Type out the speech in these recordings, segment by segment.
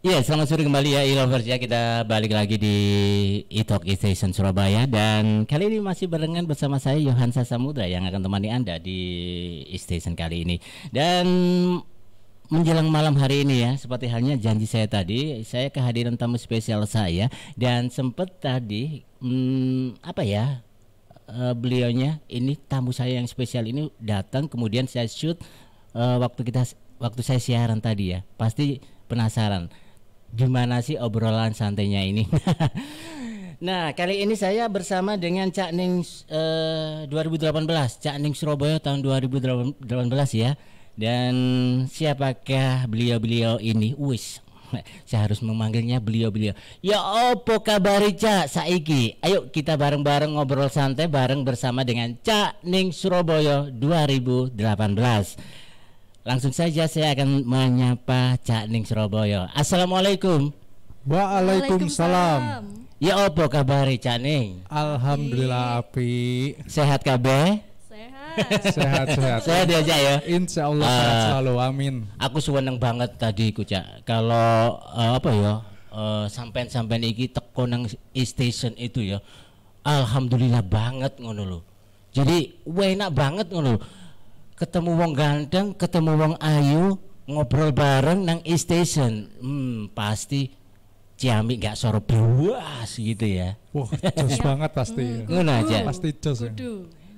Iya, selamat sore kembali ya e-lovers ya. Kita balik lagi di e-talk e-station Surabaya. Dan kali ini masih barengan bersama saya Yohansa Samudra yang akan temani Anda di e-station kali ini. Dan menjelang malam hari ini ya, seperti halnya janji saya tadi, saya kehadiran tamu spesial saya. Dan sempat tadi beliaunya ini, tamu saya yang spesial ini datang, kemudian saya shoot waktu saya siaran tadi ya. Pasti penasaran gimana sih obrolan santainya ini. Nah, kali ini saya bersama dengan Cak Ning 2018, Cak Ning Surabaya tahun 2018 ya. Dan siapakah beliau-beliau ini? Saya harus memanggilnya beliau-beliau. Ya opo kabari Cak saiki? Ayo kita bareng-bareng ngobrol santai bareng bersama dengan Cak Ning Surabaya 2018. Langsung saja saya akan menyapa Cak Ning Surabaya. Assalamualaikum. Waalaikumsalam. Ya apa kabar Cak Ning? Alhamdulillah api. Sehat kabeh? Sehat. Sehat aja ya. Insya Allah sehat selalu, amin. Aku seneng banget tadi ku Cak. Kalau sampean iki teko nang e-station itu ya. Alhamdulillah banget ngono lho. Jadi enak banget ngono lho. Ketemu wong ganteng, ketemu wong ayu, ngobrol bareng nang e-station. Pasti Ciamik gak soro buas gitu ya. Wah, jos banget pasti. Ngono aja. Pasti jos ya.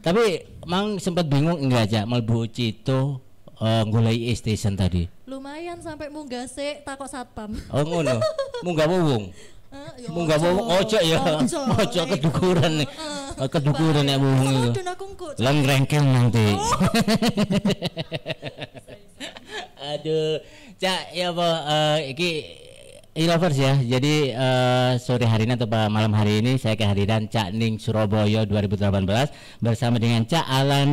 Tapi mang sempat bingung enggak aja mlebu Cito golek e-station tadi. Lumayan sampai munggah sik takok satpam. Oh ngono. Munggah wong. Munggah wong ojo ya. Ojo kedukuran nih. Kedukuran nek wong iku. Lengrengkel nanti. Aduh, Cak ya apa iki e-lovers ya. Jadi sore hari ini atau malam hari ini saya kehadiran Cak Ning Surabaya 2018 bersama dengan Cak Alan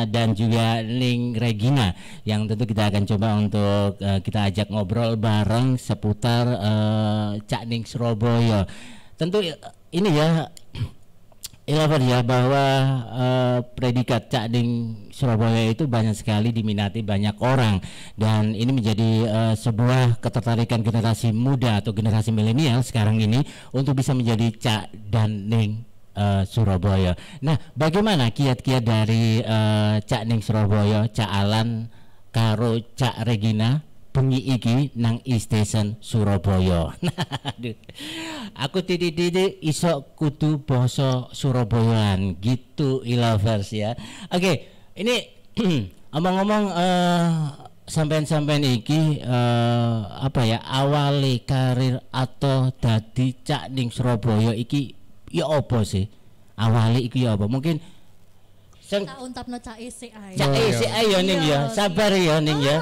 dan juga Ning Regina yang tentu kita akan coba untuk kita ajak ngobrol bareng seputar Cak Ning Surabaya. Tentu ini ya e-lovers ya, bahwa predikat Cak Ning Surabaya itu banyak sekali diminati banyak orang, dan ini menjadi sebuah ketertarikan generasi muda atau generasi milenial sekarang ini untuk bisa menjadi Cak dan Ning Surabaya. Nah, bagaimana kiat-kiat dari Cak Ning Surabaya, Cak Alan karo Cak Regina bengi iki nang e-station Surabaya. Aduh. Aku titik-titik iso kudu basa Surabayaan gitu e-lovers ya. Oke, ini omong-omong sampean-sampean iki awali karir atau dadi Cak Ning Surabaya iki ya apa sih? Awali iki ya apa? Mungkin tak untapno Cak Isi ae. Cak Isi ae ya Ning ya. Sabar ya Ning ya.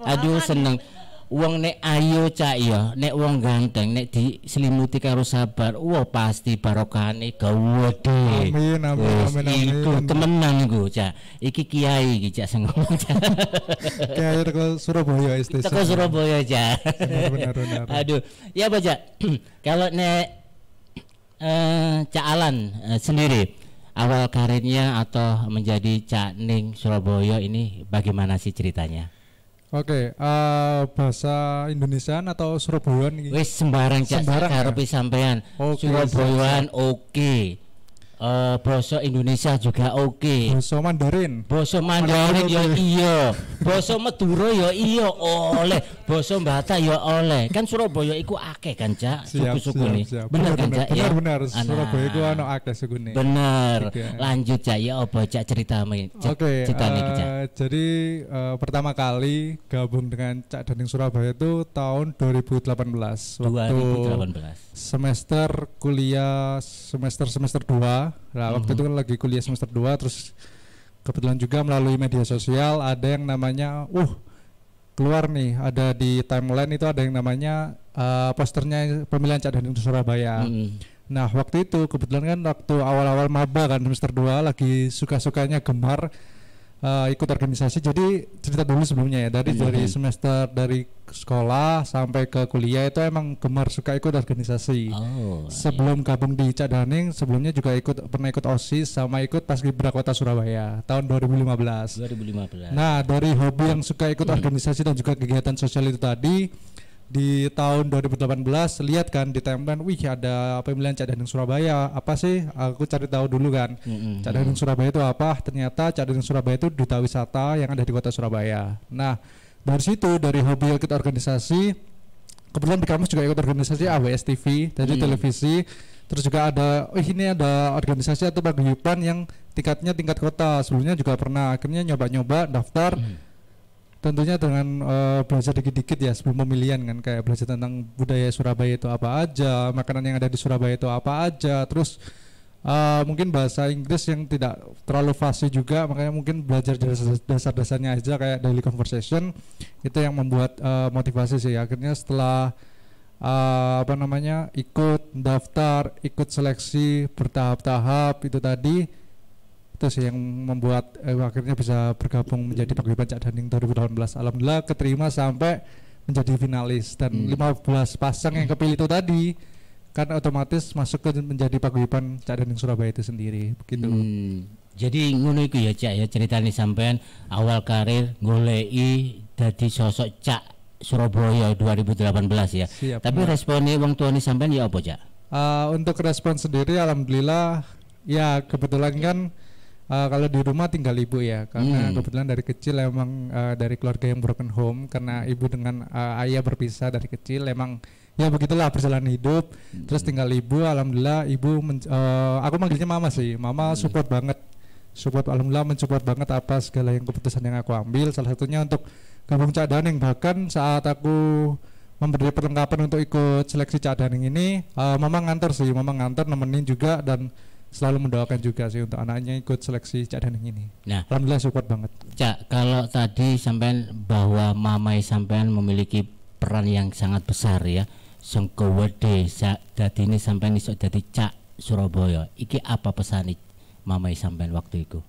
Aduh seneng. Wong nek ayu Cak ya, nek wong ganteng nek diselimuti karo sabar, wah pasti barokahane gawede. Amin. Iku temenan iku Cak. Iki kiai iki Cak sing ngomong Cak. Kiai teko Surabaya station. Teko Surabaya Cak. Benar. Aduh, ya apa Cak? Kalau nek Cak Alan sendiri awal karirnya atau menjadi Cak Ning Surabaya ini bagaimana sih ceritanya? Oke, bahasa Indonesiaan atau Surabayaan iki? Wis sembarang Cak, karepe sampean. Surabayaan oke. Basa Indonesia juga oke. Basa Mandarin. Basa Mandarin ya iya. Basa Madura ya iya oleh. Basa Batak ya oleh. Kan Surabaya iku akeh kan Cak suku-sukune. Bener kan Cak ya? Bener. Surabaya iku ono akeh sukune. Bener. Lanjut Cak ya apa Cak ceritane? Oke. Cak. Jadi pertama kali gabung dengan Cak Ning Surabaya itu tahun 2018. 2018. Semester kuliah semester 2. Nah, waktu itu kan lagi kuliah semester 2, terus kebetulan juga melalui media sosial ada yang namanya keluar nih, ada di timeline itu ada yang namanya posternya pemilihan Cak Ning Surabaya. Nah, waktu itu kebetulan kan waktu awal-awal maba kan semester 2 lagi suka-sukanya gemar ikut organisasi. Jadi cerita dulu sebelumnya ya, dari semester dari sekolah sampai ke kuliah itu emang gemar suka ikut organisasi. Sebelum gabung di Cak Ning sebelumnya juga pernah ikut OSIS sama ikut Paskibra Kota Surabaya tahun 2015. Nah, dari hobi yang suka ikut organisasi dan juga kegiatan sosial itu tadi, di tahun 2018 lihat kan di timeline, wih ada pemilihan Cak Daneng Surabaya, apa sih? Aku cari tahu dulu kan. Cak Daneng Surabaya itu apa? Ternyata Cak Daneng Surabaya itu duta wisata yang ada di kota Surabaya. Nah, dari situ, dari hobi ikut organisasi, kebetulan di kampus juga ikut organisasi AWS TV, dari televisi. Terus juga ada, ini ada organisasi atau paguyuban yang tingkat kota. Sebelumnya juga pernah, akhirnya nyoba-nyoba daftar. Tentunya dengan belajar dikit-dikit ya sebelum pemilihan kan, kayak belajar tentang budaya Surabaya itu apa aja, makanan yang ada di Surabaya itu apa aja, terus mungkin bahasa Inggris yang tidak terlalu fasih juga, makanya mungkin belajar dasar-dasarnya aja kayak daily conversation. Itu yang membuat motivasi sih. Akhirnya setelah ikut daftar, ikut seleksi bertahap-tahap itu tadi, itu sih yang membuat akhirnya bisa bergabung menjadi paguyuban Cak Daneng 2018. Alhamdulillah keterima sampai menjadi finalis, dan 15 pasang yang kepilih itu tadi kan otomatis masuk ke menjadi paguyuban Cak Daneng Surabaya itu sendiri begitu. Jadi ngono iku ya Cak ya, ceritanya sampean awal karir goleki dadi sosok Cak Surabaya 2018 ya. Siap, tapi responnya wong tuane sampean ya apa Cak? Untuk respon sendiri alhamdulillah ya, kebetulan kan kalau di rumah tinggal ibu ya, karena kebetulan dari kecil emang dari keluarga yang broken home, karena ibu dengan ayah berpisah dari kecil, emang ya begitulah perjalanan hidup. Terus tinggal ibu, alhamdulillah ibu aku manggilnya mama sih, mama support banget, alhamdulillah mensupport banget apa segala yang keputusan yang aku ambil. Salah satunya untuk gabung Cak Daneng, bahkan saat aku memberi perlengkapan untuk ikut seleksi Cak Daneng ini, mama nganter nemenin juga, dan selalu mendoakan juga sih untuk anaknya ikut seleksi Cak Daneng ini. Nah, alhamdulillah support banget. Cak, kalau tadi sampean bahwa mamai sampean memiliki peran yang sangat besar ya, sing gede dadi ini sampean iso dadi Cak Surabaya. Iki apa pesan mamai sampean waktu itu?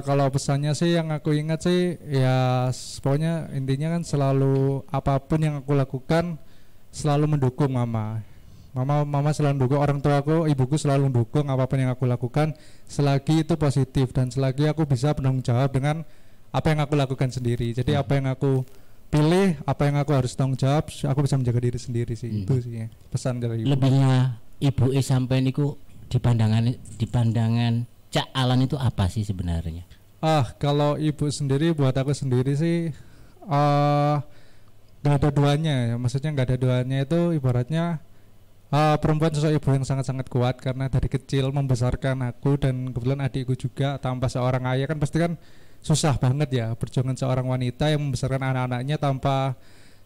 Kalau pesannya sih yang aku ingat sih ya, pokoknya intinya kan selalu apapun yang aku lakukan selalu mendukung mama selalu mendukung, orang tua aku, ibuku selalu mendukung apapun yang aku lakukan selagi itu positif dan selagi aku bisa bertanggung jawab dengan apa yang aku lakukan sendiri. Jadi apa yang aku pilih, apa yang aku harus tanggung jawab, aku bisa menjaga diri sendiri sih. Itu sih ya, pesan dari ibu. Lebihnya ibu sampean niku di pandangan Cak Alan itu apa sih sebenarnya? Kalau ibu sendiri, buat aku sendiri sih gak ada duanya ya. Maksudnya gak ada duanya itu ibaratnya perempuan sosok ibu yang sangat-sangat kuat, karena dari kecil membesarkan aku dan kebetulan adikku juga. Tanpa seorang ayah kan pasti kan susah banget ya, perjuangan seorang wanita yang membesarkan anak-anaknya tanpa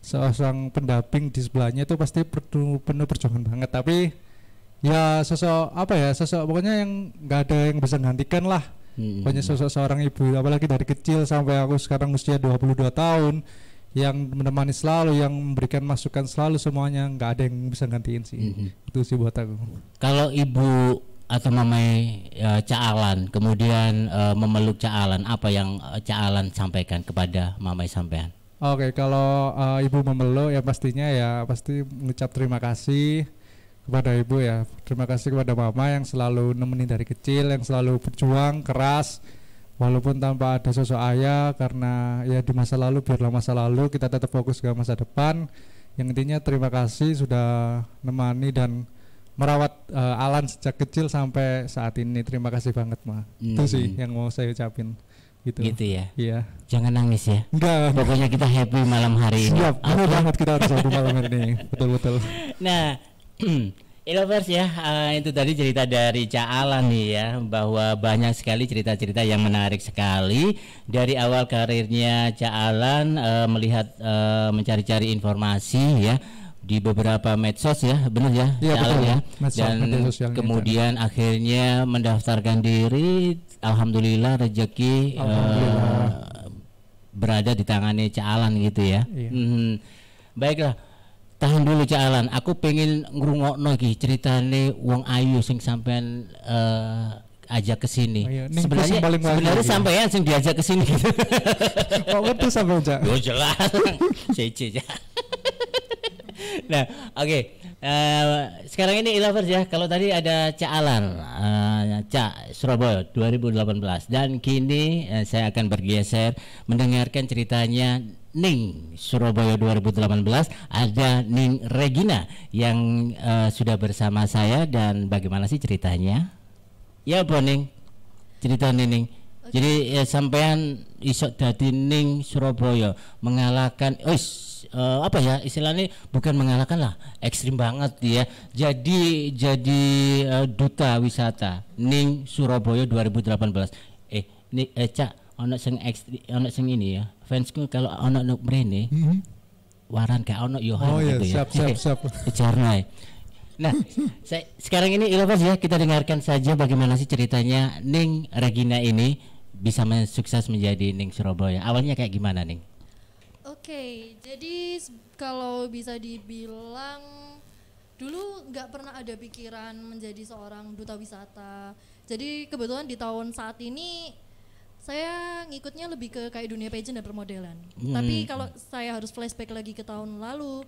seorang pendamping di sebelahnya itu pasti penuh perjuangan banget. Tapi ya sosok pokoknya yang nggak ada yang bisa menggantikan lah. Pokoknya sosok seorang ibu, apalagi dari kecil sampai aku sekarang usia 22 tahun, yang menemani selalu, yang memberikan masukan selalu, semuanya nggak ada yang bisa gantiin sih. Itu sih buat aku. Kalau ibu atau mamai Cak Alan kemudian memeluk Cak Alan, apa yang Cak Alan sampaikan kepada mamai sampean? Oke, kalau ibu memeluk ya pastinya ya pasti mengucap terima kasih kepada ibu ya. Terima kasih kepada mama yang selalu nemenin dari kecil, yang selalu berjuang keras walaupun tanpa ada sosok ayah, karena ya di masa lalu biarlah masa lalu, kita tetap fokus ke masa depan. Yang intinya terima kasih sudah nemani dan merawat Alan sejak kecil sampai saat ini. Terima kasih banget Ma. Itu sih yang mau saya ucapin. Gitu ya. Iya. Jangan nangis ya. Enggak. Pokoknya kita happy malam hari ini. Siap. Benar banget, kita harus happy malam hari ini. Betul. Nah, Ilovers ya, itu tadi cerita dari Cak Alan nih ya, bahwa banyak sekali cerita-cerita yang menarik sekali dari awal karirnya Cak Alan melihat mencari-cari informasi ya di beberapa medsos ya, benar ya, Cak Alan ya, dan kemudian akhirnya mendaftarkan diri, alhamdulillah rezeki berada di tangannya Cak Alan gitu ya. Baiklah. Tahan dulu Cak Alan, aku pengen ngrungokno iki ceritane wong ayu sing sampean ajak ke sini. Sebenarnya sampean sing diajak ke sini gitu. Kok ngerti sampean Cak? Oh jelas. Cece. Nah, oke. Sekarang ini Ilovers ya, kalau tadi ada Cak Alan, Cak Surabaya 2018, dan kini saya akan bergeser mendengarkan ceritanya Ning Surabaya 2018, ada Ning Regina yang sudah bersama saya. Dan bagaimana sih ceritanya? Ya apa Ning? Cerita Ning. Jadi sampean isok dadi Ning Surabaya mengalahkan apa ya istilahnya, bukan mengalahkan lah, ekstrim banget ya. Jadi duta wisata Ning Surabaya 2018. Cak, ono sing ekstrim, ono sing ini ya. Fansku kalau ono nuk mrene waran gak ono Yohan gitu ya. Siap. Carnai. Nah, sekarang ini Ilovers ya, kita dengarkan saja bagaimana sih ceritanya Ning Regina ini bisa sukses menjadi Ning Surabaya. Awalnya kayak gimana Ning? Oke, jadi kalau bisa dibilang dulu nggak pernah ada pikiran menjadi seorang duta wisata. Jadi kebetulan di tahun saat ini saya ngikutnya lebih ke kayak dunia pageant dan permodelan. Tapi kalau saya harus flashback lagi ke tahun lalu,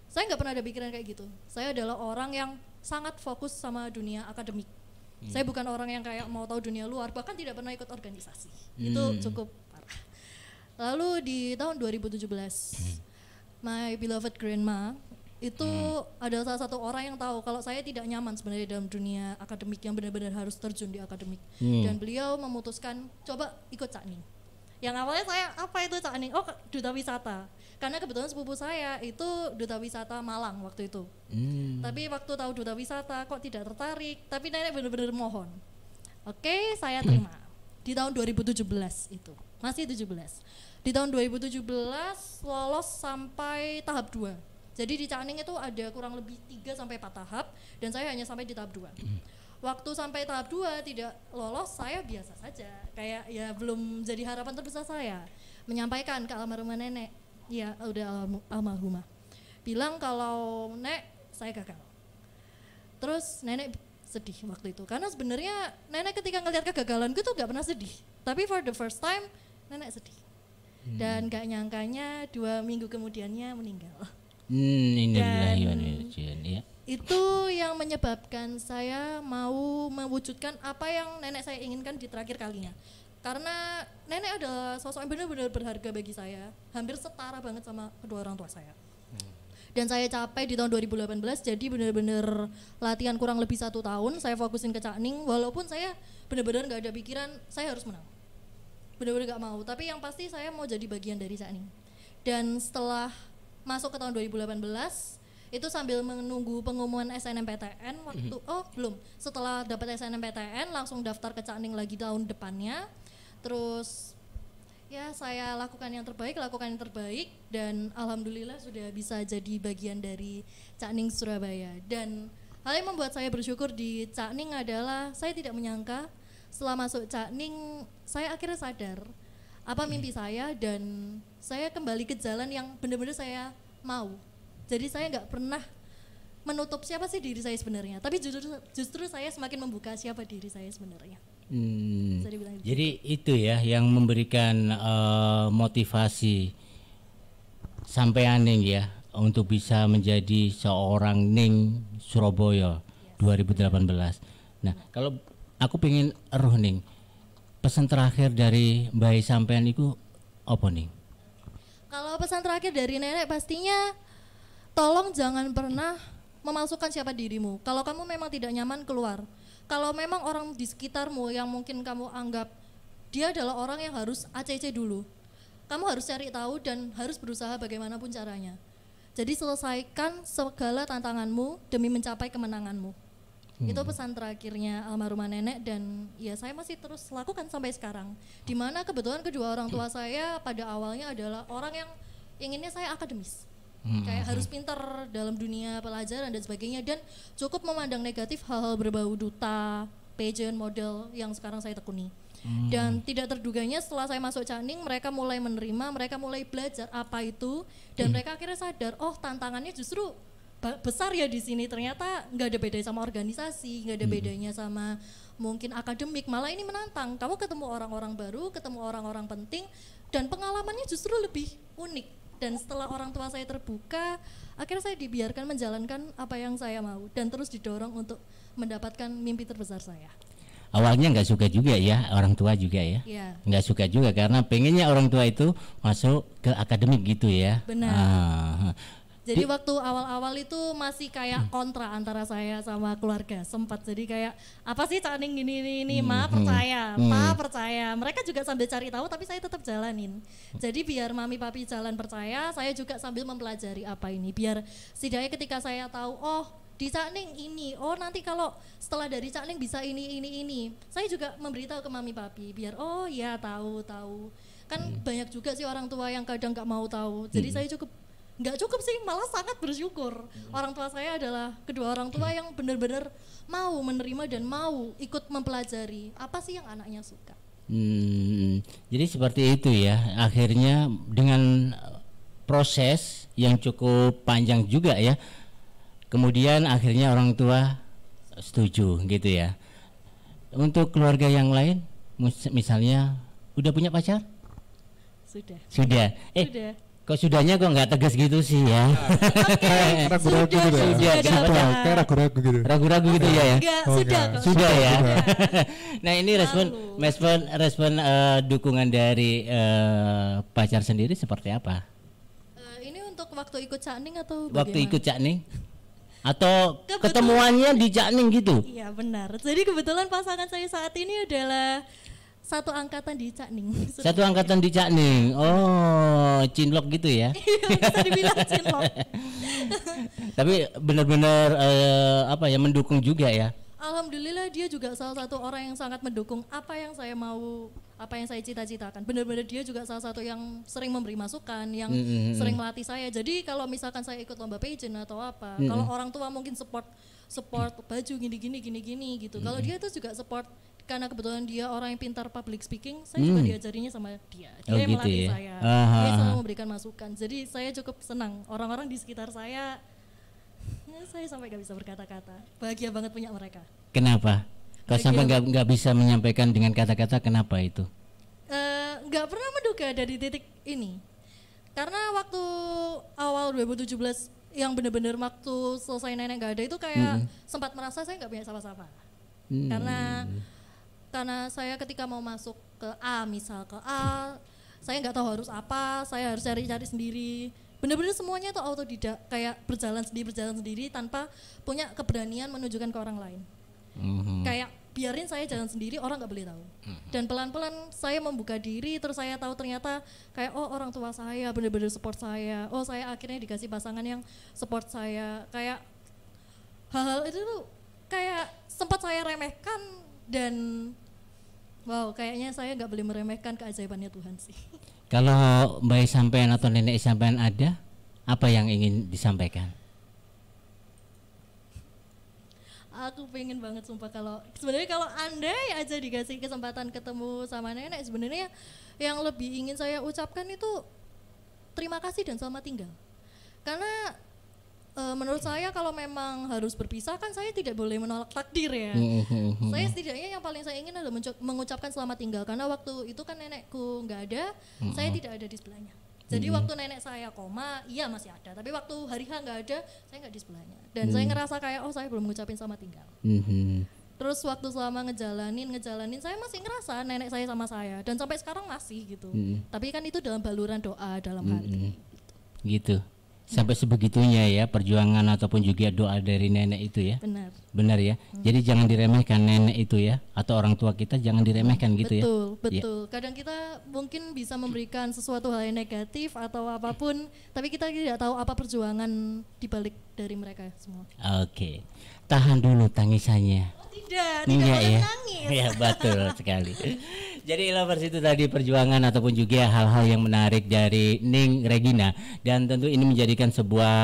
saya nggak pernah ada pikiran kayak gitu. Saya adalah orang yang sangat fokus sama dunia akademik. Saya bukan orang yang kayak mau tahu dunia luar, bahkan tidak pernah ikut organisasi. Itu cukup parah. Lalu di tahun 2017, my beloved grandma itu adalah salah satu orang yang tahu kalau saya tidak nyaman sebenarnya dalam dunia akademik, yang benar-benar harus terjun di akademik. Dan beliau memutuskan coba ikut Cak Ning. Yang awalnya saya, apa itu Cak Ning? Oh, duta wisata. Karena kebetulan sepupu saya itu duta wisata Malang waktu itu. Tapi waktu tahu duta wisata kok tidak tertarik, tapi nenek benar-benar mohon. Oke, saya terima. Di tahun 2017 itu, masih 17. Di tahun 2017 lolos sampai tahap 2. Jadi di Cak Ning itu ada kurang lebih 3 sampai 4 tahap dan saya hanya sampai di tahap 2. Waktu sampai tahap 2 tidak lolos, saya biasa saja. Kayak ya belum jadi harapan terbesar saya. Menyampaikan ke almarhumah nenek, ya udah almarhumah. Bilang kalau Nek, saya gagal. Terus nenek sedih waktu itu. Karena sebenarnya nenek ketika ngelihat kegagalanku tuh gak pernah sedih. Tapi for the first time, nenek sedih. Dan gak nyangkanya 2 minggu kemudiannya meninggal. Ya. Itu yang menyebabkan saya mau mewujudkan apa yang nenek saya inginkan di terakhir kalinya. Karena nenek adalah sosok yang benar-benar berharga bagi saya, hampir setara banget sama kedua orang tua saya. Dan saya capai di tahun 2018, jadi benar-benar latihan kurang lebih 1 tahun, saya fokusin ke Cak Ning, walaupun saya benar-benar gak ada pikiran saya harus menang. Benar-benar gak mau, tapi yang pasti saya mau jadi bagian dari Cak Ning. Dan setelah masuk ke tahun 2018 itu sambil menunggu pengumuman SNMPTN waktu belum, setelah dapat SNMPTN langsung daftar ke Cak Ning lagi tahun depannya. Terus ya saya lakukan yang terbaik dan alhamdulillah sudah bisa jadi bagian dari Cak Ning Surabaya. Dan hal yang membuat saya bersyukur di Cak Ning adalah saya tidak menyangka setelah masuk Cak Ning saya akhirnya sadar apa mimpi saya dan saya kembali ke jalan yang benar-benar saya mau. Jadi saya nggak pernah menutup siapa sih diri saya sebenarnya, tapi justru saya semakin membuka siapa diri saya sebenarnya. Jadi itu ya yang memberikan motivasi sampean Ning ya untuk bisa menjadi seorang Ning Surabaya 2018. Nah, kalau aku pengen Ning, pesan terakhir dari Mbak sampean itu apa Ning? Kalau pesan terakhir dari nenek pastinya tolong jangan pernah memalsukan siapa dirimu. Kalau kamu memang tidak nyaman, keluar. Kalau memang orang di sekitarmu yang mungkin kamu anggap dia adalah orang yang harus ACC dulu, kamu harus cari tahu dan harus berusaha bagaimanapun caranya. Jadi selesaikan segala tantanganmu demi mencapai kemenanganmu. Itu pesan terakhirnya almarhumah nenek dan ya saya masih terus lakukan sampai sekarang. Dimana kebetulan kedua orang tua saya pada awalnya adalah orang yang inginnya saya akademis. Kayak harus pintar dalam dunia pelajaran dan sebagainya, dan cukup memandang negatif hal-hal berbau duta, pageant, model yang sekarang saya tekuni. Dan tidak terduganya setelah saya masuk Cak Ning, mereka mulai menerima, mereka mulai belajar apa itu, dan mereka akhirnya sadar, oh tantangannya justru besar ya di sini. Ternyata nggak ada bedanya sama organisasi, nggak ada bedanya sama mungkin akademik, malah ini menantang. Kamu ketemu orang-orang baru, ketemu orang-orang penting, dan pengalamannya justru lebih unik. Dan setelah orang tua saya terbuka, akhirnya saya dibiarkan menjalankan apa yang saya mau dan terus didorong untuk mendapatkan mimpi terbesar saya. awalnya nggak suka juga ya, orang tua juga ya, Iya. nggak suka juga karena pengennya orang tua itu masuk ke akademik gitu ya. Benar. Ah, Jadi waktu awal-awal itu masih kayak kontra antara saya sama keluarga sempat, jadi kayak apa sih Cak Ning gini ini ma percaya, pa percaya. Mereka juga sambil cari tahu tapi saya tetap jalanin. Jadi biar mami papi jalan percaya, saya juga sambil mempelajari apa ini. Biar setidaknya ketika saya tahu oh di Cak Ning ini, oh nanti kalau setelah dari Cak Ning bisa ini. Saya juga memberitahu ke mami papi biar oh ya tahu. Kan banyak juga sih orang tua yang kadang nggak mau tahu. Jadi saya nggak cukup sih, malah sangat bersyukur. Orang tua saya adalah kedua orang tua yang benar-benar mau menerima dan mau ikut mempelajari apa sih yang anaknya suka. Jadi seperti itu ya. Akhirnya dengan proses yang cukup panjang juga ya. Kemudian akhirnya orang tua setuju gitu ya. Untuk keluarga yang lain, misalnya udah punya pacar? Sudah. Sudah. Sudah. Kok sudahnya kok nggak tegas gitu sih ya? Ragu-ragu gitu ya. Sudah, kenapa? Kayak ragu-ragu gitu. Ragu-ragu gitu ya? Enggak, Oh, sudah enggak. kok. Sudah ya. Sudah. Nah ini respon dukungan dari pacar sendiri seperti apa? Ini untuk waktu ikut Cak Ning atau Waktu bagaimana? ikut Cak Ning? Atau Kebetulan- ketemuannya di Cak Ning gitu? Iya benar. Jadi kebetulan pasangan saya saat ini adalah satu angkatan di Cak Ning. Satu angkatan di Cak Ning. Oh, cinlok gitu ya? Bisa dibilang cinlok. Tapi benar-benar apa ya, mendukung juga ya? Alhamdulillah dia juga salah satu orang yang sangat mendukung apa yang saya mau, apa yang saya cita-citakan. Benar-benar dia juga salah satu yang sering memberi masukan, yang sering melatih saya. Jadi kalau misalkan saya ikut lomba pageant atau apa, kalau orang tua mungkin support baju gini gitu. Kalau dia itu juga support karena kebetulan dia orang yang pintar public speaking, saya juga diajarinya sama dia. Dia Oh, yang gitu melatih ya? saya. Aha. Dia selalu memberikan masukan. Jadi saya cukup senang. Orang-orang di sekitar saya sampai gak bisa berkata-kata. Bahagia banget punya mereka. Kenapa? Kalau sampai nggak bisa menyampaikan dengan kata-kata, kenapa itu? Nggak pernah menduga dari titik ini. Karena waktu awal 2017 yang benar-benar waktu selesai nenek nggak ada itu kayak sempat merasa saya nggak punya siapa-siapa. Karena saya ketika mau masuk ke A, misal ke A, saya nggak tahu harus apa, saya harus cari-cari sendiri. Benar-benar semuanya itu autodidak, kayak berjalan sendiri tanpa punya keberanian menunjukkan ke orang lain. Kayak biarin saya jalan sendiri, orang nggak boleh tahu. Dan pelan-pelan saya membuka diri, terus saya tahu ternyata kayak oh orang tua saya benar-benar support saya. Oh saya akhirnya dikasih pasangan yang support saya. Kayak hal-hal itu tuh kayak sempat saya remehkan dan wow kayaknya saya nggak boleh meremehkan keajaibannya Tuhan sih. Kalau Mbak sampean atau nenek sampean ada, apa yang ingin disampaikan? Aku pengen banget sumpah kalau sebenarnya kalau andai aja dikasih kesempatan ketemu sama nenek, sebenarnya yang lebih ingin saya ucapkan itu terima kasih dan selamat tinggal. Karena menurut saya kalau memang harus berpisah kan saya tidak boleh menolak takdir ya. Saya setidaknya yang paling saya ingin adalah mengucapkan selamat tinggal karena waktu itu kan nenekku nggak ada, saya tidak ada di sebelahnya. Jadi waktu nenek saya koma, iya masih ada. Tapi waktu hari H nggak ada, saya nggak di sebelahnya. Dan saya ngerasa kayak oh saya belum mengucapin selamat tinggal. Terus waktu selama ngejalanin saya masih ngerasa nenek saya sama saya dan sampai sekarang masih gitu. Tapi kan itu dalam baluran doa dalam hati. Gitu. Sampai sebegitunya ya perjuangan ataupun juga doa dari nenek itu ya. Benar ya. Jadi jangan diremehkan nenek itu ya, atau orang tua kita jangan diremehkan gitu ya. Betul. Kadang kita mungkin bisa memberikan sesuatu hal yang negatif atau apapun, tapi kita tidak tahu apa perjuangan dibalik dari mereka semua. Oke. Tahan dulu tangisannya. Tidak Enggak boleh ya. menangis. Ya betul sekali. Jadi lovers itu tadi perjuangan ataupun juga hal-hal yang menarik dari Ning Regina, dan tentu ini menjadikan sebuah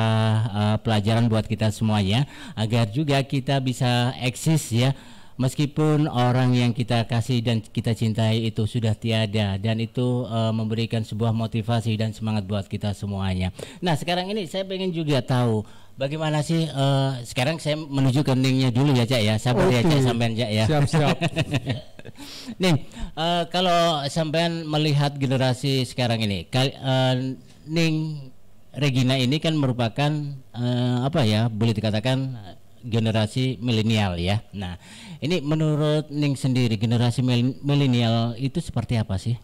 pelajaran buat kita semuanya agar juga kita bisa eksis ya, meskipun orang yang kita kasih dan kita cintai itu sudah tiada, dan itu memberikan sebuah motivasi dan semangat buat kita semuanya. Nah sekarang ini saya pengen juga tahu bagaimana sih sekarang saya menuju ke Ningnya dulu ya Cak ya, sabar ya Cak sampean Cak ya. Siap. Ning, kalau sampean melihat generasi sekarang ini, Ning Regina ini kan merupakan apa ya, boleh dikatakan generasi milenial ya. Nah, ini menurut Ning sendiri generasi milenial itu seperti apa sih?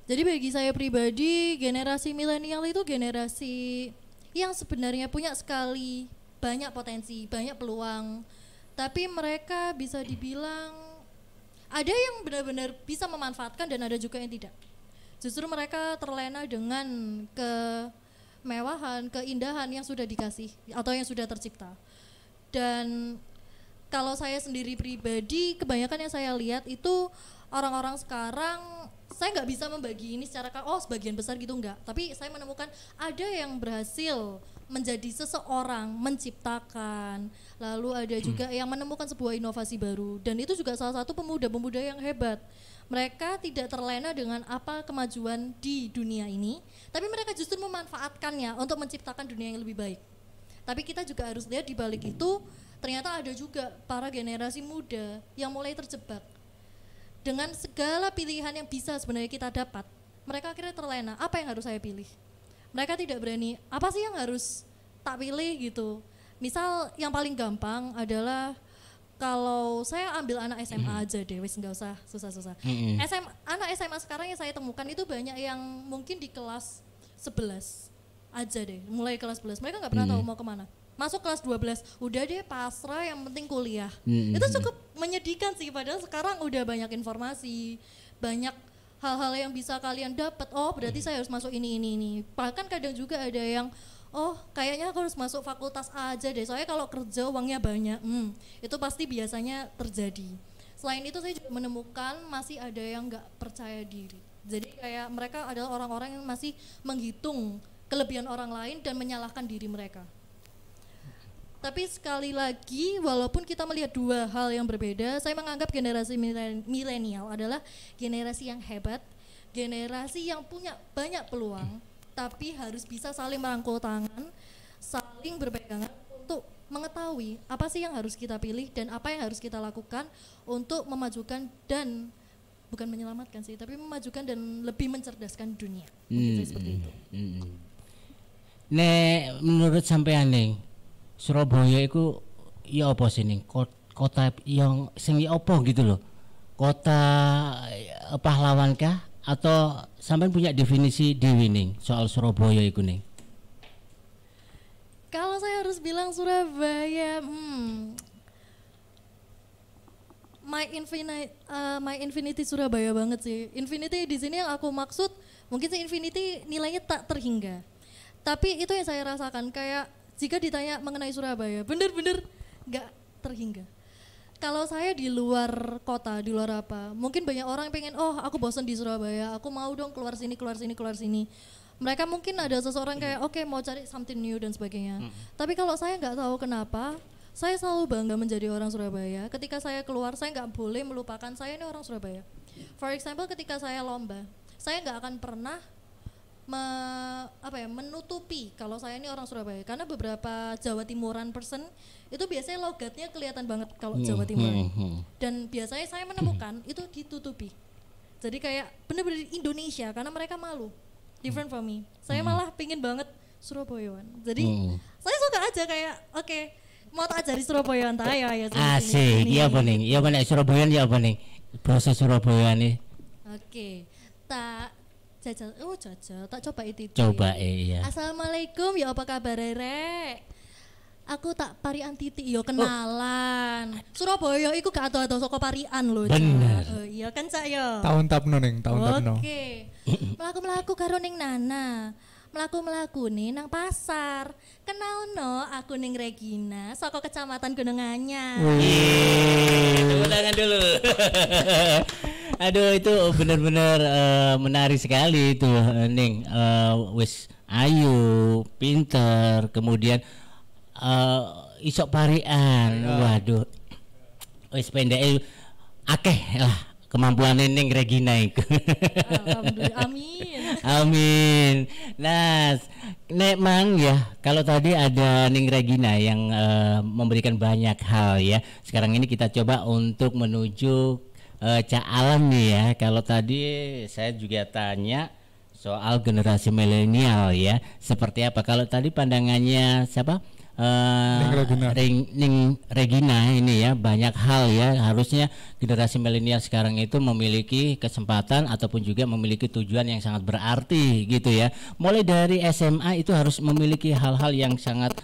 Jadi bagi saya pribadi, generasi milenial itu generasi yang sebenarnya punya sekali banyak potensi, banyak peluang. Tapi mereka bisa dibilang ada yang benar-benar bisa memanfaatkan dan ada juga yang tidak. Justru mereka terlena dengan kemewahan, keindahan yang sudah dikasih atau yang sudah tercipta. Dan kalau saya sendiri pribadi, kebanyakan yang saya lihat itu orang-orang sekarang, saya nggak bisa membagi ini secara sebagian besar gitu enggak, tapi saya menemukan ada yang berhasil menjadi seseorang, menciptakan, lalu ada juga yang menemukan sebuah inovasi baru, dan itu juga salah satu pemuda-pemuda yang hebat. Mereka tidak terlena dengan apa kemajuan di dunia ini, tapi mereka justru memanfaatkannya untuk menciptakan dunia yang lebih baik. Tapi kita juga harus lihat di balik itu, ternyata ada juga para generasi muda yang mulai terjebak dengan segala pilihan yang bisa sebenarnya kita dapat. Mereka akhirnya terlena, apa yang harus saya pilih? Mereka tidak berani, apa sih yang harus tak pilih gitu. Misal yang paling gampang adalah kalau saya ambil anak SMA aja deh, wis nggak usah susah-susah. Anak SMA sekarang yang saya temukan itu banyak yang mungkin di kelas 11 aja deh, mulai kelas 11. Mereka nggak pernah tahu mau kemana. Masuk kelas 12, udah deh pasrah, yang penting kuliah. Itu cukup menyedihkan sih, padahal sekarang udah banyak informasi, banyak hal-hal yang bisa kalian dapat. Oh berarti saya harus masuk ini. Bahkan kadang juga ada yang kayaknya aku harus masuk fakultas A aja deh, soalnya kalau kerja uangnya banyak. Itu pasti biasanya terjadi. Selain itu saya juga menemukan masih ada yang nggak percaya diri. Jadi kayak mereka adalah orang-orang yang masih menghitung kelebihan orang lain dan menyalahkan diri mereka. Tapi sekali lagi, walaupun kita melihat dua hal yang berbeda, saya menganggap generasi milenial adalah generasi yang hebat, generasi yang punya banyak peluang, tapi harus bisa saling merangkul tangan, saling berpegangan untuk mengetahui apa sih yang harus kita pilih dan apa yang harus kita lakukan untuk memajukan dan bukan menyelamatkan sih, tapi memajukan dan lebih mencerdaskan dunia. Seperti itu. Nek menurut sampean nih, Surabaya itu ya apa sih nih? Kota yang sing apa gitu loh. Kota pahlawankah atau sampean punya definisi dewi nih soal Surabaya itu nih? Kalau saya harus bilang Surabaya, my infinity Surabaya banget sih. Infinity di sini yang aku maksud mungkin sih infinity nilainya tak terhingga. Tapi itu yang saya rasakan, kayak jika ditanya mengenai Surabaya, bener-bener gak terhingga. Kalau saya di luar kota, di luar apa, mungkin banyak orang pengen, aku bosan di Surabaya, aku mau dong keluar sini. Mereka mungkin ada seseorang kayak, oke, mau cari something new dan sebagainya. Tapi kalau saya nggak tahu kenapa, saya selalu bangga menjadi orang Surabaya. Ketika saya keluar, saya nggak boleh melupakan saya ini orang Surabaya. For example, ketika saya lomba, saya nggak akan pernah menutupi kalau saya ini orang Surabaya, karena beberapa Jawa Timuran person itu biasanya logatnya kelihatan banget kalau Jawa Timuran, dan biasanya saya menemukan itu ditutupi, jadi kayak bener-bener Indonesia karena mereka malu, different from me. Saya malah pingin banget Surabayaan, jadi saya suka aja kayak oke, mau tak ajari Surabayaan tak ya asik. Iya apa nih, iya mana Surabayaan ya apa nih bahasa Surabaya nih. Oke, tak jajal, tak coba itu. Coba ya. Assalamualaikum, ya apa kabar rek? Aku tak parian titik, yo kenalan. Surabaya iku gak ado-ado saka parian lho. Bener. Iya kan Cak yo. Tahun tapno ning, tahun tapno. Oke. Melaku-melaku karo ning Nana. Melaku-melaku nih nang pasar. Kenal no, aku ning Regina saka Kecamatan Gunung Anyar. Tepuk tangan dulu. Aduh, itu benar-benar menarik sekali itu, Ning. Wis ayu, pinter, kemudian isok parian. Waduh. Wis pendek akeh lah kemampuan Ning Regina itu. Alhamdulillah, amin. Amin. Nah, nek mang ya, kalau tadi ada Ning Regina yang memberikan banyak hal ya. Sekarang ini kita coba untuk menuju Cak Alam nih ya. Kalau tadi saya juga tanya soal generasi milenial ya, seperti apa? Kalau tadi pandangannya siapa? Ning Regina ini ya, banyak hal ya, harusnya generasi milenial sekarang itu memiliki kesempatan ataupun juga memiliki tujuan yang sangat berarti gitu ya. Mulai dari SMA itu harus memiliki hal-hal yang sangat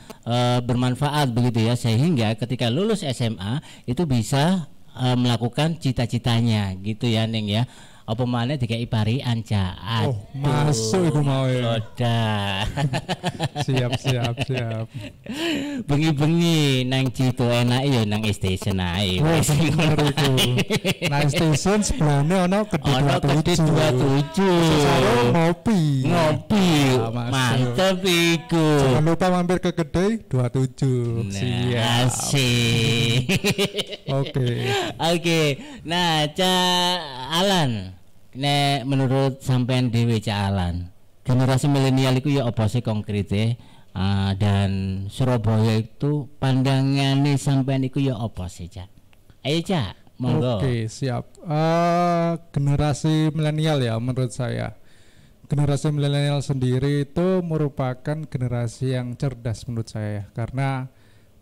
bermanfaat begitu ya, sehingga ketika lulus SMA itu bisa melakukan cita-citanya gitu ya Ning ya. Apa mana dikai pari anca. Oh, masuk iku mau ya. siap. Bengi-bengi nang Cito enak ya nang station ae. Wes bener iku. Nang station sebelahnya ono Gede 27. Ngopi. Mantep iku. Jangan lupa mampir ke Gede 27. Siap. Asik. Oke. Nah, Alan, nek menurut sampean dhewe Alan, generasi milenial itu ya apa sih konkrete? Dan Surabaya itu pandangannya sampean itu ya apa sih, Cak? Ayo, Cak, monggo. Oke, siap. Generasi milenial ya menurut saya. Generasi milenial sendiri itu merupakan generasi yang cerdas menurut saya, karena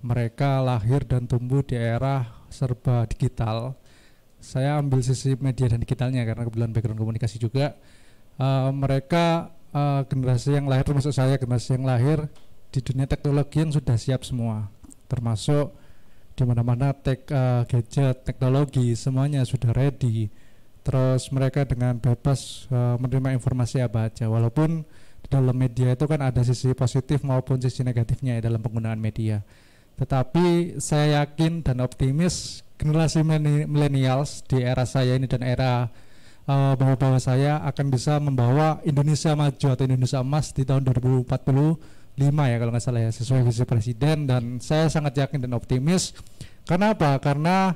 mereka lahir dan tumbuh di era serba digital. Saya ambil sisi media dan digitalnya karena kebetulan background komunikasi juga. Mereka generasi yang lahir, termasuk saya generasi yang lahir di dunia teknologi yang sudah siap semua, termasuk di mana-mana gadget, teknologi semuanya sudah ready. Terus mereka dengan bebas menerima informasi apa aja, walaupun di dalam media itu kan ada sisi positif maupun sisi negatifnya ya dalam penggunaan media. Tetapi saya yakin dan optimis generasi millennials di era saya ini dan era bapak-bapak saya akan bisa membawa Indonesia maju atau Indonesia emas di tahun 2045 ya kalau nggak salah ya, sesuai visi presiden. Dan saya sangat yakin dan optimis. Karena apa? Karena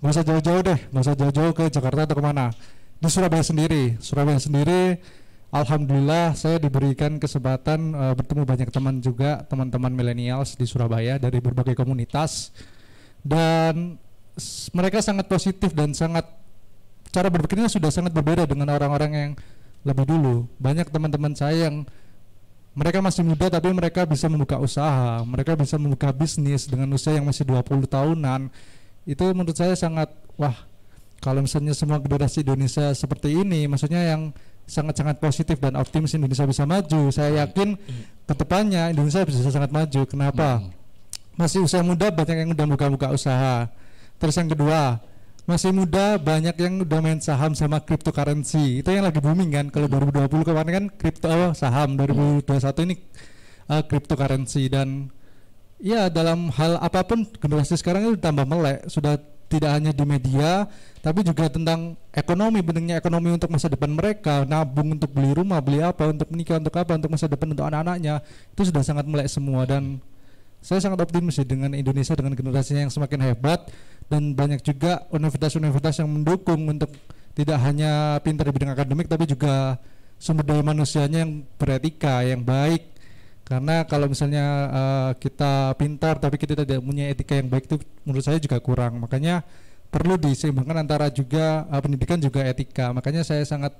nggak usah jauh-jauh deh, nggak usah jauh-jauh ke Jakarta atau kemana. Di Surabaya sendiri alhamdulillah saya diberikan kesempatan bertemu banyak teman-teman millennials di Surabaya dari berbagai komunitas, dan mereka sangat positif dan cara berpikirnya sudah sangat berbeda dengan orang-orang yang lebih dulu. Banyak teman-teman saya yang mereka masih muda tapi mereka bisa membuka usaha, mereka bisa membuka bisnis dengan usia yang masih 20 tahunan. Itu menurut saya sangat kalau misalnya semua generasi Indonesia seperti ini, maksudnya yang sangat-sangat positif dan optimis Indonesia bisa maju. Saya yakin kedepannya Indonesia bisa sangat maju. Kenapa? Masih usia muda banyak yang udah buka-buka usaha. Terus yang kedua, masih muda banyak yang udah main saham sama cryptocurrency. Itu yang lagi booming kan. Kalau 2020 kemarin kan saham, 2021 ini cryptocurrency. Dan ya dalam hal apapun generasi sekarang itu tambah melek. Sudah tidak hanya di media tapi juga tentang ekonomi, pentingnya ekonomi untuk masa depan mereka, nabung untuk beli rumah, beli apa, untuk menikah, untuk apa, untuk masa depan, untuk anak-anaknya, itu sudah sangat melek semua. Dan saya sangat optimis dengan Indonesia dengan generasinya yang semakin hebat, dan banyak juga universitas-universitas yang mendukung untuk tidak hanya pintar di bidang akademik tapi juga sumber daya manusianya yang beretika, yang baik. Karena kalau misalnya kita pintar tapi kita tidak punya etika yang baik, itu menurut saya juga kurang. Makanya perlu diseimbangkan antara juga pendidikan juga etika. Makanya saya sangat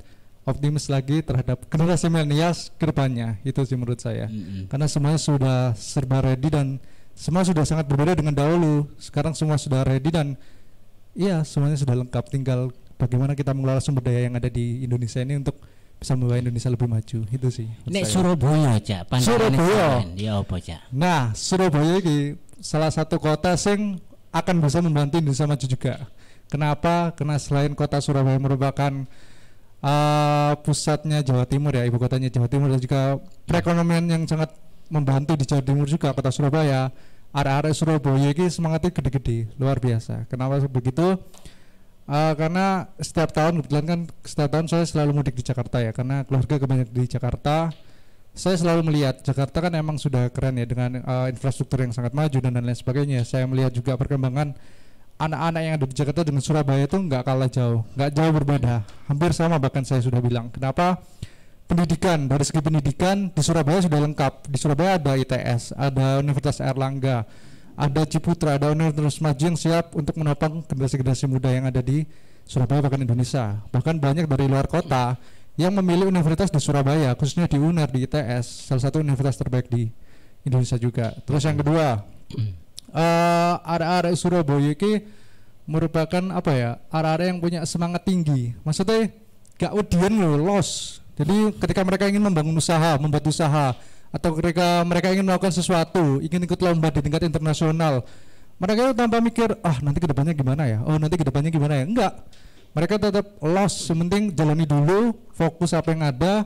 optimis lagi terhadap generasi milenials ke depannya. Itu sih menurut saya. Karena semuanya sudah serba ready dan semua sudah sangat berbeda dengan dahulu. Sekarang semua sudah ready dan iya semuanya sudah lengkap. Tinggal bagaimana kita mengelola sumber daya yang ada di Indonesia ini untuk bisa membawa Indonesia lebih maju. Itu sih. Nek Surabaya aja, Surabaya. Ya apa aja? Nah, Surabaya ini salah satu kota yang akan bisa membantu Indonesia maju juga. Kenapa? Karena selain kota Surabaya merupakan pusatnya Jawa Timur ya, ibu kotanya Jawa Timur, dan juga perekonomian yang sangat membantu di Jawa Timur juga, kota Surabaya. Arek-arek Surabaya ini semangatnya gede-gede, luar biasa. Kenapa begitu? Karena setiap tahun saya selalu mudik di Jakarta ya, karena keluarga kebanyakan di Jakarta. Saya selalu melihat Jakarta kan emang sudah keren ya dengan infrastruktur yang sangat maju dan lain sebagainya. Saya melihat juga perkembangan anak-anak yang ada di Jakarta dengan Surabaya itu nggak kalah jauh, nggak jauh berbeda, hampir sama bahkan saya sudah bilang. Kenapa? Pendidikan, dari segi pendidikan di Surabaya sudah lengkap. Di Surabaya ada ITS, ada Universitas Airlangga, ada Ciputra, ada universitas maju yang siap untuk menopang generasi-generasi muda yang ada di Surabaya bahkan Indonesia. Bahkan banyak dari luar kota yang memilih universitas di Surabaya, khususnya di UNER, di ITS, salah satu universitas terbaik di Indonesia juga. Terus yang kedua, arek-arek Surabaya ini merupakan apa ya, arek-arek yang punya semangat tinggi. Maksudnya gak udian loh, los. Jadi ketika mereka ingin membangun usaha, membuat usaha, atau ketika mereka ingin melakukan sesuatu, ingin ikut lomba di tingkat internasional, mereka tanpa mikir, nanti kedepannya gimana ya, nanti kedepannya gimana ya, enggak. Mereka tetap los, yang penting jalani dulu, fokus apa yang ada,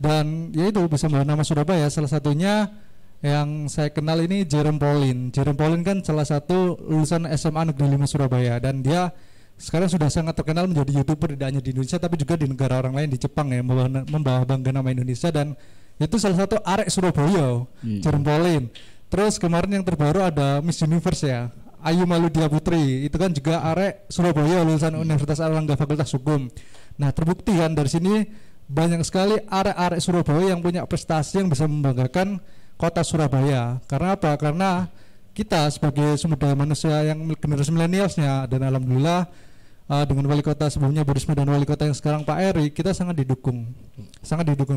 dan ya itu bisa membawa nama Surabaya. Salah satunya yang saya kenal ini Jerome Pauline. Jerome Pauline kan salah satu lulusan SMA Negeri 5 Surabaya, dan dia sekarang sudah sangat terkenal menjadi YouTuber tidak hanya di Indonesia tapi juga di negara orang lain, di Jepang ya, membawa bangga nama Indonesia, dan itu salah satu arek Surabaya, Jerome Pauline. Terus kemarin yang terbaru ada Miss Universe ya, Ayu Maludia Putri, itu kan juga arek Surabaya lulusan Universitas Airlangga Fakultas Hukum. Nah, terbukti kan dari sini banyak sekali arek-arek Surabaya yang punya prestasi yang bisa membanggakan kota Surabaya. Karena apa? Karena kita sebagai sumber daya manusia yang generasi milenialsnya, dan alhamdulillah dengan wali kota sebelumnya Bu Risma dan wali kota yang sekarang Pak Eri, kita sangat didukung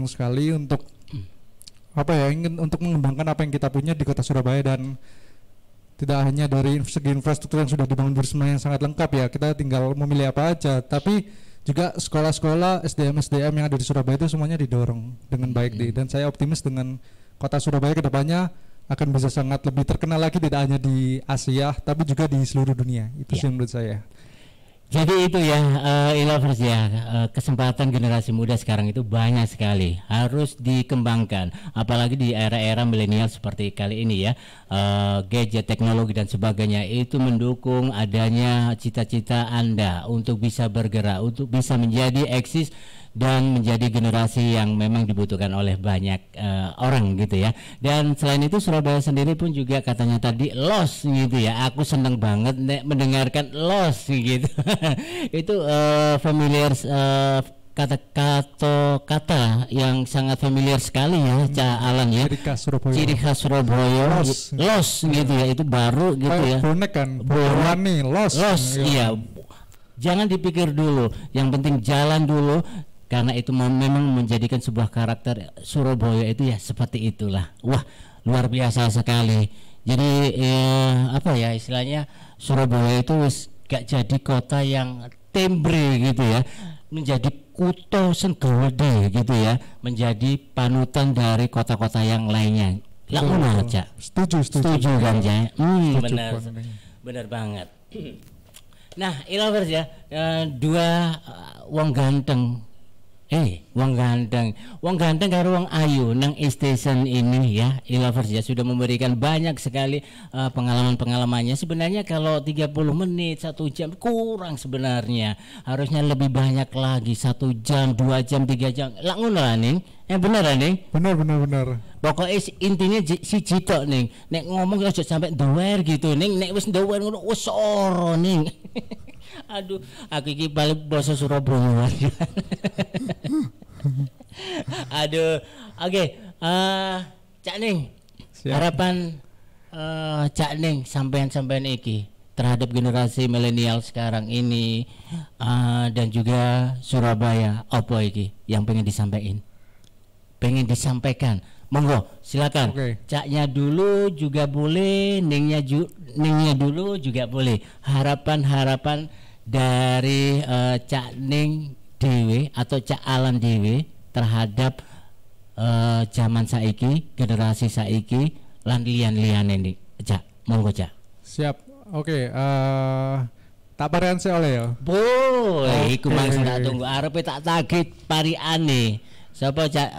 sekali untuk apa ya, ingin untuk mengembangkan apa yang kita punya di kota Surabaya. Dan tidak hanya dari segi infrastruktur yang sudah dibangun Bu Risma yang sangat lengkap ya, kita tinggal memilih apa aja, tapi juga sekolah-sekolah SDM yang ada di Surabaya itu semuanya didorong dengan baik dan saya optimis dengan kota Surabaya kedepannya akan bisa sangat lebih terkenal lagi, tidak hanya di Asia tapi juga di seluruh dunia. Itu sih menurut saya. Jadi itu ya, e-lovers ya, kesempatan generasi muda sekarang itu banyak sekali, harus dikembangkan. Apalagi di era-era milenial seperti kali ini ya, gadget, teknologi dan sebagainya itu mendukung adanya cita-cita Anda untuk bisa bergerak, untuk bisa menjadi eksis dan menjadi generasi yang memang dibutuhkan oleh banyak orang gitu ya. Dan selain itu Surabaya sendiri pun juga katanya tadi los gitu ya. Aku seneng banget mendengarkan los gitu. Itu familiar, kata-kata yang sangat familiar sekali ya, Cak Alan ya. Ciri khas Surabaya, los gitu ya. Itu baru gitu ya. Bonek kan, berani los. Iya. Jangan dipikir dulu, yang penting jalan dulu. Karena itu memang menjadikan sebuah karakter Surabaya itu ya seperti itulah. Wah, luar biasa sekali. Jadi apa ya istilahnya, Surabaya itu gak jadi kota yang tembre gitu ya, menjadi kuto senggede gitu ya, menjadi panutan dari kota-kota yang lainnya. Lah ngono aja. Setuju kan ya. Benar banget. Nah, e-lovers ya, dua wong ganteng. Wong ganteng karo wong ayu nang station ini ya, e-lovers ya, sudah memberikan banyak sekali pengalaman-pengalamannya. Sebenarnya kalau 30 menit 1 jam kurang sebenarnya, harusnya lebih banyak lagi, 1 jam 2 jam 3 jam lah ngono ning. Bener ning? Bener. Pokoknya intinya si Cito ning, nek ngomong aja sampai ndower gitu ning, nek wis ndower ngono wis ora ning. Aduh, aku iki balik basa Surabaya. Aduh, oke. Cak Ning, harapan Cak Ning sampean iki terhadap generasi milenial sekarang ini dan juga Surabaya, apa iki yang pengen disampaikan? Monggo, silakan. Caknya dulu juga boleh, Ningnya dulu juga boleh. Harapan dari Cak Ning Dewe atau Cak Alan Dewe terhadap zaman saiki, generasi saiki, lan lian-liane nih, Cak. Monggo, Cak. Siap. Oke, tak parian sih oleh ya. Boleh, iku mang sing tak tunggu. Arepe tak tagih pariane. Sapa Cak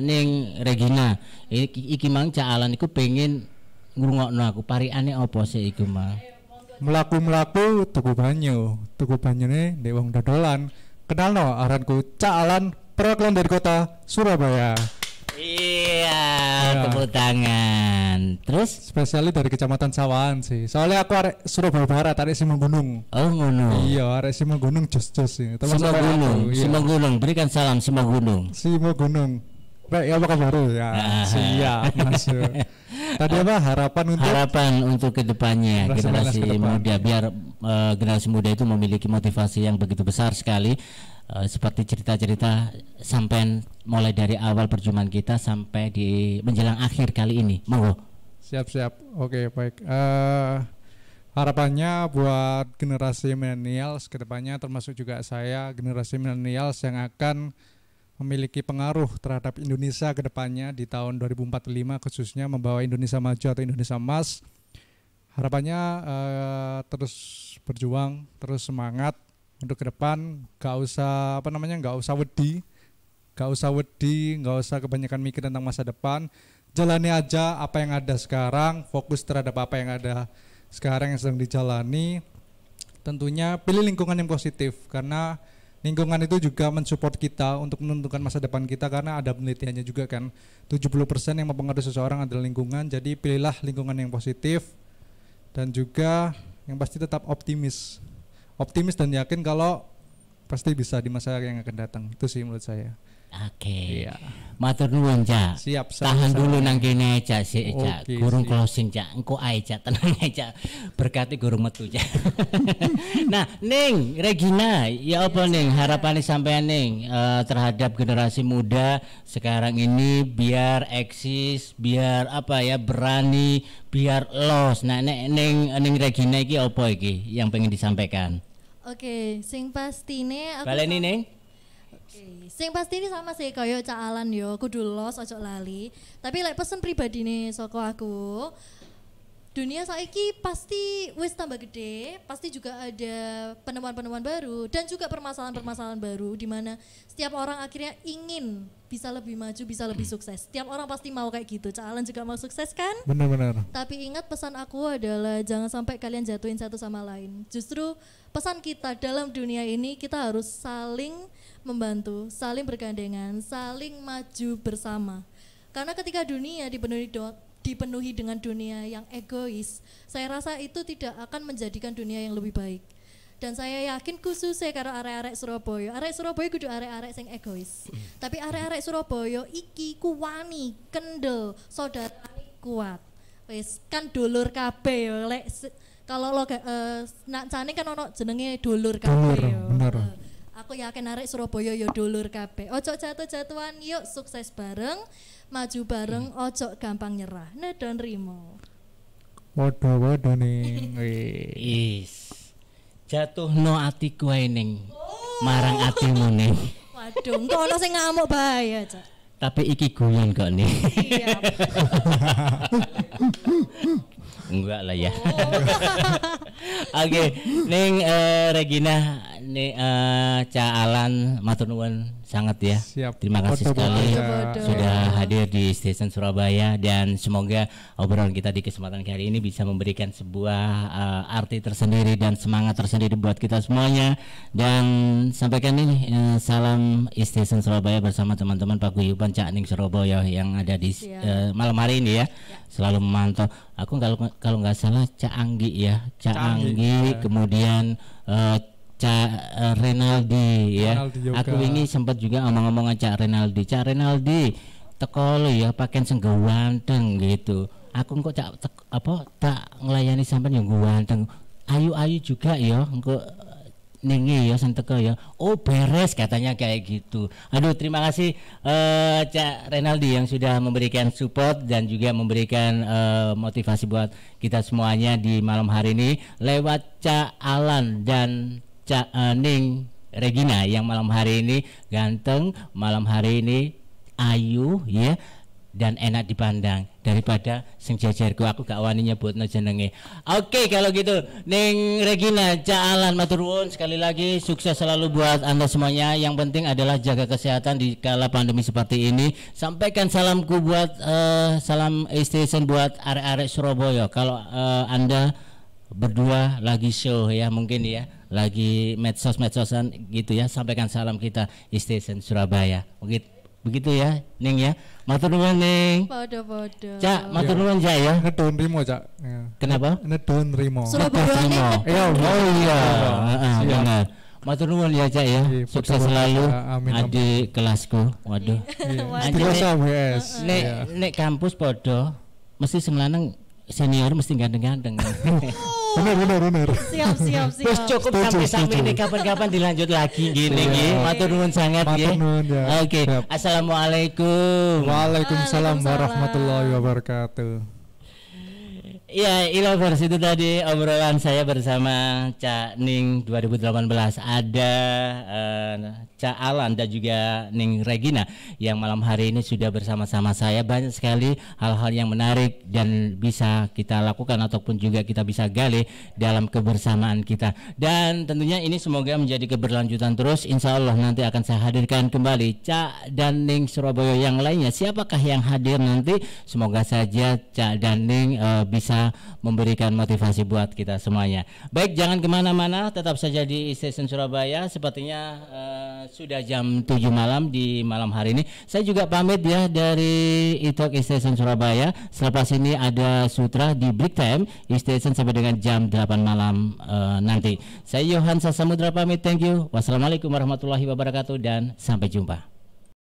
Ning Regina. Iki mang Cak Alan iku pengen ngrungokno aku pariane apa sih iku mang. Melaku tuku banyune ndek wong dodolan. Kenalno aranku Cak Alan, perwakilan dari kota Surabaya. Iya, tepuk tangan. Terus spesialis dari Kecamatan Sawahan sih. Soalnya aku arek Surabaya Barat, arek Simagunung. Oh ngono. Iya, arek Simagunung jos sih. Simagunung. Berikan salam Simagunung. Baik, apa kabar ya? Siap masuk. Tadi apa harapan untuk kedepannya generasi muda, biar generasi muda itu memiliki motivasi yang begitu besar sekali, seperti cerita-cerita sampai mulai dari awal perjumpaan kita sampai di menjelang akhir kali ini. Monggo. Siap. Oke, baik. Harapannya buat generasi milenials kedepannya, termasuk juga saya, generasi milenials yang akan memiliki pengaruh terhadap Indonesia ke depannya di tahun 2045, khususnya membawa Indonesia maju atau Indonesia emas. Harapannya terus berjuang, terus semangat untuk ke depan, nggak usah wedi, nggak usah kebanyakan mikir tentang masa depan. Jalani aja apa yang ada sekarang, fokus terhadap apa yang ada sekarang yang sedang dijalani. Tentunya pilih lingkungan yang positif, karena lingkungan itu juga mensupport kita untuk menentukan masa depan kita, karena ada penelitiannya juga kan 70% yang mempengaruhi seseorang adalah lingkungan. Jadi pilihlah lingkungan yang positif, dan juga yang pasti tetap optimis dan yakin kalau pasti bisa di masa yang akan datang. Itu sih menurut saya. Oke. Iya. Matur nuwun, Cak. Siap. Tahan dulu nang kene, Cak, sik, Cak. Oke, gurung closing, Cak. Engko ae, Cak, tenang ae, Cak. Berkati gurung metu, Cak. Nah, Ning, Regina, ya apa Ning harapannya sampean Ning terhadap generasi muda sekarang ini biar eksis, biar apa ya, berani, biar los. Nah, Ning Regina iki apa iki yang pengen disampaikan? Oke, sing pastine aku baleni Ning. Sing pasti ini sama sih kaya Cak Alan yo, kudu los ojo lali. Tapi lek pesen pribadi nih soko aku, dunia saiki pasti wis tambah gede, pasti juga ada penemuan-penemuan baru dan juga permasalahan-permasalahan baru di mana setiap orang akhirnya ingin bisa lebih maju, bisa lebih sukses. Setiap orang pasti mau kayak gitu. Cak Alan juga mau sukses kan? Benar-benar. Tapi ingat pesan aku adalah jangan sampai kalian jatuhin satu sama lain. Justru pesan kita dalam dunia ini kita harus saling membantu, saling bergandengan, saling maju bersama. Karena ketika dunia dipenuhi dengan dunia yang egois, saya rasa itu tidak akan menjadikan dunia yang lebih baik. Dan saya yakin khususnya karo arek-arek Surabaya kudu arek-arek sing egois. Tapi arek-arek Surabaya iki kuwani, kendel, saudarane kuat. Wis kan dulur kabeh yo lek kalau lo nak cane kan ono jenenge dulur kabeh yo. Bener. Aku yakin arek Surabaya yo dulur kabeh. Ojo jatuh-jatuhan, yuk sukses bareng, maju bareng, ojo gampang nyerah. Nedon rimo. Waduh ning. Is. Jatuhno atiku ae Ning. Marang atimu Ning. Waduh, engko ono sing ngamuk bahaya, Cak. Tapi iki guyon kok Ning. Iya. Enggak lah ya. Oke, Ning Regina, nih Cak Alan, matur nuwun sangat ya. Siap. Terima kasih sekali sudah hadir di Station Surabaya, dan semoga obrolan kita di kesempatan kali ini bisa memberikan sebuah arti tersendiri dan semangat tersendiri buat kita semuanya. Dan sampaikan ini salam Station Surabaya bersama teman-teman paguyuban Cak Ning Surabaya yang ada di malam hari ini ya. Selalu memantau. Aku kalau nggak salah Cak Anggi ya, Cak Anggi, kemudian Cak Renaldi ya. Aku ini sempat juga ngomong-ngomong Cak Renaldi. Cak Renaldi teko lo ya pakai sing ganteng gitu. Aku kok tak ngelayani sampean yang ganteng. Ayu-ayu juga ya, engko Ningi ya sing teko ya. Oh beres katanya kayak gitu. Aduh, terima kasih Cak Renaldi yang sudah memberikan support dan juga memberikan motivasi buat kita semuanya di malam hari ini lewat Cak Alan dan Cak Ning Regina yang malam hari ini ganteng, malam hari ini ayu ya, dan enak dipandang daripada sing jajarku. Aku gak wani nyebutno jenenge. Oke, kalau gitu Ning Regina, Cak Alan, matur nuwun sekali lagi, sukses selalu buat Anda semuanya. Yang penting adalah jaga kesehatan di kala pandemi seperti ini. Sampaikan salamku buat salam station buat arek-arek Surabaya. Kalau Anda berdua lagi show ya, mungkin ya lagi medsos-medsosan gitu ya, sampaikan salam kita Station Surabaya. Begitu ya Ning ya. Matur nuwun Ning. Podo-podo. Cak, matur nuwun Cak ya. Nedon rimo Cak. Kenapa? Nedon rimo. Surabaya. Oh iya. Benar. Matur nuwun ya Cak ya. Iya, Sukses betul. selalu Amin, amin. adik kelasku. Waduh. Iya. Waduh. Biasa WS. Nek Iya. nek kampus podo mesti sing lanang senior mesti ganteng-ganteng. Benar. Siap. Terus cukup Setuju, sampai setuju. ini kapan-kapan dilanjut lagi gini Iya. nggih. Matur nuwun sangat Matur nggih. nuwun, ya. Oke. Siap. Assalamualaikum. Waalaikumsalam Waalaikumsalam. warahmatullahi wabarakatuh. Ya, Ilovers, itu tadi obrolan saya bersama Cak Ning 2018. Ada Cak Alan dan juga Ning Regina yang malam hari ini sudah bersama-sama saya. Banyak sekali hal-hal yang menarik dan bisa kita lakukan ataupun juga kita bisa gali dalam kebersamaan kita. Dan tentunya ini semoga menjadi keberlanjutan terus. Insya Allah nanti akan saya hadirkan kembali Cak dan Ning Surabaya yang lainnya. Siapakah yang hadir nanti? Semoga saja Cak dan Ning bisa memberikan motivasi buat kita semuanya. Baik, jangan kemana-mana, tetap saja di Station Surabaya. Sepertinya sudah jam 7 malam di malam hari ini. Saya juga pamit ya dari Itok Station Surabaya. Selepas ini ada Sutra di Break Time Station sampai dengan jam 8 malam nanti. Saya Yohan Sasamudra pamit, thank you. Wassalamualaikum warahmatullahi wabarakatuh dan sampai jumpa.